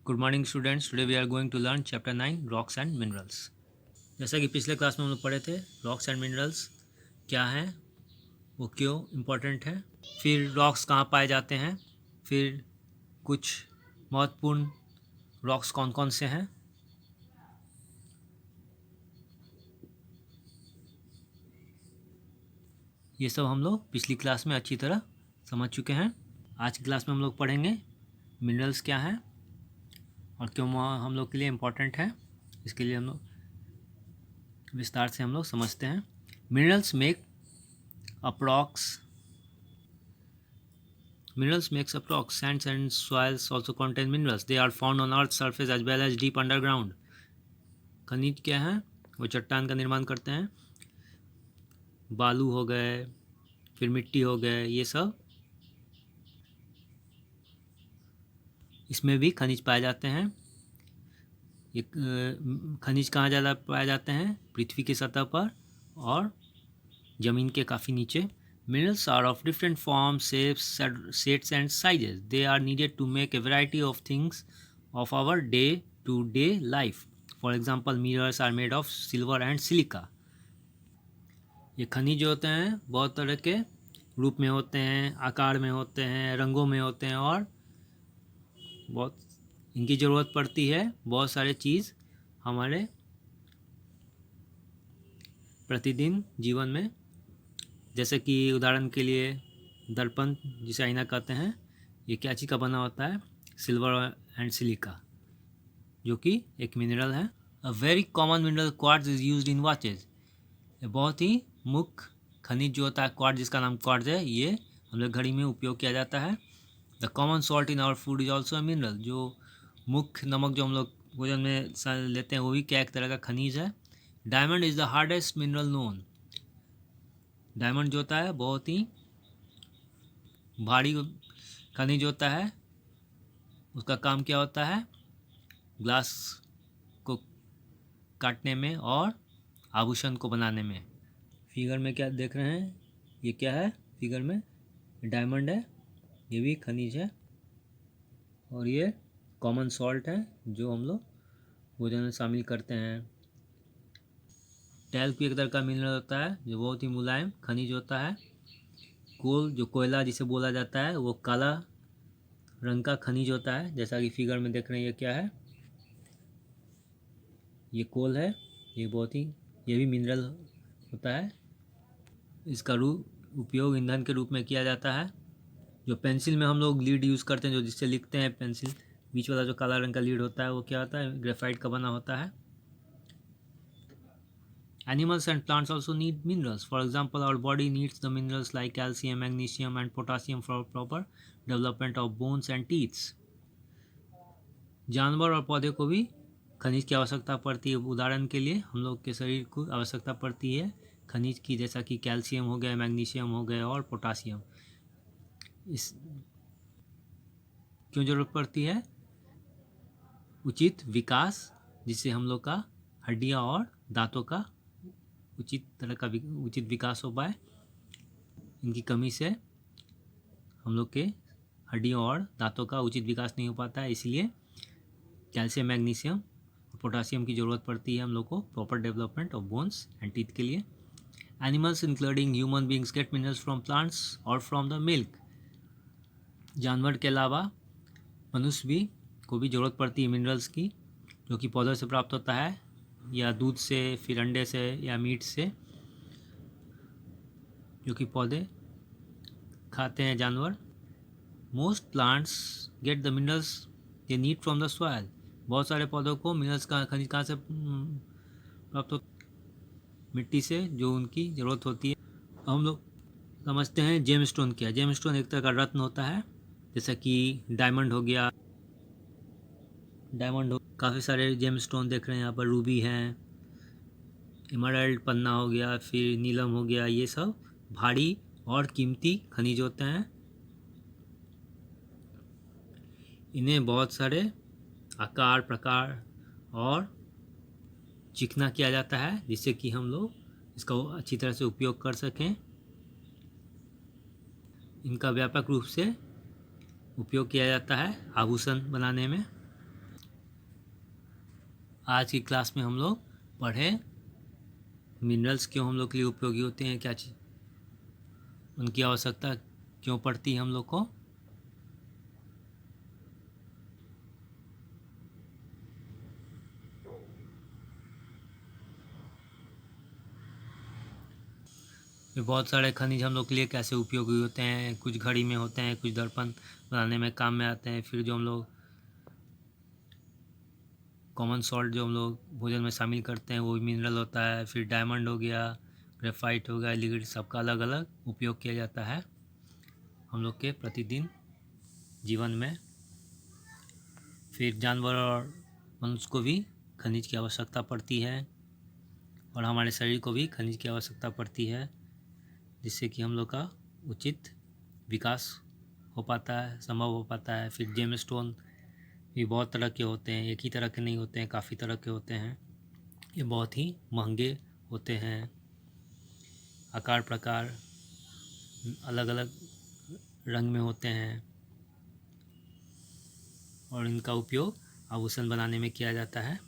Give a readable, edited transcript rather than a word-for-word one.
Good morning students, today we are going to learn chapter 9 rocks and minerals. जैसा कि पिछले class में हम लोग पढ़े थे, रॉक्स एंड मिनरल्स क्या हैं, वो क्यों इम्पोर्टेंट है, फिर रॉक्स कहाँ पाए जाते हैं, फिर कुछ महत्वपूर्ण रॉक्स कौन कौन से हैं। ये सब हम लोग पिछली क्लास में अच्छी तरह समझ चुके हैं। आज की क्लास में हम लोग पढ़ेंगे मिनरल्स क्या हैं और क्यों हम लोग के लिए इम्पोर्टेंट है। इसके लिए हम लोग विस्तार से हम लोग समझते हैं। Minerals make approx Minerals makes up rocks. Sands and soils also contain minerals. They are found on Earth's surface as well as deep underground. खनिज क्या है? वो चट्टान का निर्माण करते हैं। बालू हो गए, फिर मिट्टी हो गए, ये सब इसमें भी खनिज पाए जाते हैं। ये खनिज कहाँ ज़्यादा पाए जाते हैं? पृथ्वी की सतह पर और ज़मीन के काफ़ी नीचे। Minerals are of different forms, shapes, shades and sizes. They are needed to make a variety of things of our day-to-day life. For example, mirrors are made of silver and silica. ये खनिज जो होते हैं बहुत तरह के रूप में होते हैं, आकार में होते हैं, रंगों में होते हैं और बहुत इनकी ज़रूरत पड़ती है बहुत सारे चीज़ हमारे प्रतिदिन जीवन में। जैसे कि उदाहरण के लिए दर्पण जिसे आईना कहते हैं, ये क्या चीज़ का बना होता है? सिल्वर एंड सिलिका, जो कि एक मिनरल है। A very common mineral quartz is used in watches. ये बहुत ही मुख्य खनिज जो होता है क्वार्ट्ज, जिसका नाम क्वार्ट्ज है, ये हम लोग घड़ी में उपयोग किया जाता है। The common salt in our food is also a mineral. जो मुख्य नमक जो हम लोग भोजन में लेते हैं वो भी क्या एक तरह का खनिज है। Diamond is the hardest mineral known. Diamond जो होता है बहुत ही भारी खनिज होता है। उसका काम क्या होता है? ग्लास को काटने में और आभूषण को बनाने में। फिगर में क्या देख रहे हैं? ये क्या है? फिगर में डायमंड है, ये भी खनिज है और ये कॉमन सॉल्ट है जो हम लोग भोजन में शामिल करते हैं। टैल्क भी एक तरह का मिनरल होता है जो बहुत ही मुलायम खनिज होता है। कोल, जो कोयला जिसे बोला जाता है, वो काला रंग का खनिज होता है। जैसा कि फिगर में देख रहे हैं, ये क्या है? ये कोल है। ये बहुत ही ये भी मिनरल होता है। इसका उपयोग ईंधन के रूप में किया जाता है। जो पेंसिल में हम लोग लीड यूज़ करते हैं, जो जिससे लिखते हैं पेंसिल, बीच वाला जो काला रंग का लीड होता है वो क्या होता है? ग्रेफाइट का बना होता है। Animals and plants also need minerals. For example, our body needs the minerals like calcium, magnesium and potassium for proper development of bones and teeth. जानवर और पौधे को भी खनिज की आवश्यकता पड़ती है। उदाहरण के लिए हम लोग के शरीर को आवश्यकता पड़ती है खनिज की, जैसा कि कैल्शियम हो गया, मैग्नीशियम हो गया और पोटासियम। इस क्यों ज़रूरत पड़ती है? उचित विकास, जिससे हम लोग का हड्डियाँ और दांतों का उचित विकास हो पाए। इनकी कमी से हम लोग के हड्डियों और दांतों का उचित विकास नहीं हो पाता है, इसलिए कैल्शियम, मैग्नीशियम और पोटासियम की ज़रूरत पड़ती है हम लोग को proper development of bones and teeth के लिए। Animals including human beings get minerals from plants और फ्रॉम द मिल्क। जानवर के अलावा मनुष्य भी को भी ज़रूरत पड़ती है मिनरल्स की, जो कि पौधों से प्राप्त होता है, या दूध से, फिर अंडे से या मीट से, जो कि पौधे खाते हैं जानवर। Most plants get the minerals they need from the soil. बहुत सारे पौधों को मिनरल्स का खनिज कहाँ से प्राप्त होता? मिट्टी से, जो उनकी ज़रूरत होती है। हम लोग समझते हैं जेम स्टोन क्या है। जेम स्टोन एक तरह का रत्न होता है, जैसा कि डायमंड हो गया। काफ़ी सारे जेम स्टोन देख रहे हैं यहाँ पर। रूबी हैं, इमरल्ड पन्ना हो गया, फिर नीलम हो गया। ये सब भारी और कीमती खनिज होते हैं। इन्हें बहुत सारे आकार, प्रकार और चिकना किया जाता है, जिससे कि हम लोग इसका अच्छी तरह से उपयोग कर सकें। इनका व्यापक रूप से उपयोग किया जाता है आभूषण बनाने में। आज की क्लास में हम लोग पढ़े मिनरल्स क्यों हम लोग के लिए उपयोगी होते हैं, क्या चीज़ उनकी आवश्यकता क्यों पड़ती है हम लोग को। ये बहुत सारे खनिज हम लोग के लिए कैसे उपयोगी होते हैं, कुछ घड़ी में होते हैं, कुछ दर्पण बनाने में काम में आते हैं। फिर जो हम लोग कॉमन सॉल्ट जो हम लोग भोजन में शामिल करते हैं वो भी मिनरल होता है। फिर डायमंड हो गया, ग्रेफाइट हो गया, लिक्विड, सबका अलग अलग उपयोग किया जाता है हम लोग के प्रतिदिन जीवन में। फिर जानवर और मनुष्य को भी खनिज की आवश्यकता पड़ती है और हमारे शरीर को भी खनिज की आवश्यकता पड़ती है, जिससे कि हम लोग का उचित विकास हो पाता है, संभव हो पाता है। फिर जेम स्टोन भी बहुत तरह के होते हैं, एक ही तरह के नहीं होते हैं, काफ़ी तरह के होते हैं। ये बहुत ही महंगे होते हैं, आकार प्रकार अलग अलग रंग में होते हैं और इनका उपयोग आभूषण बनाने में किया जाता है।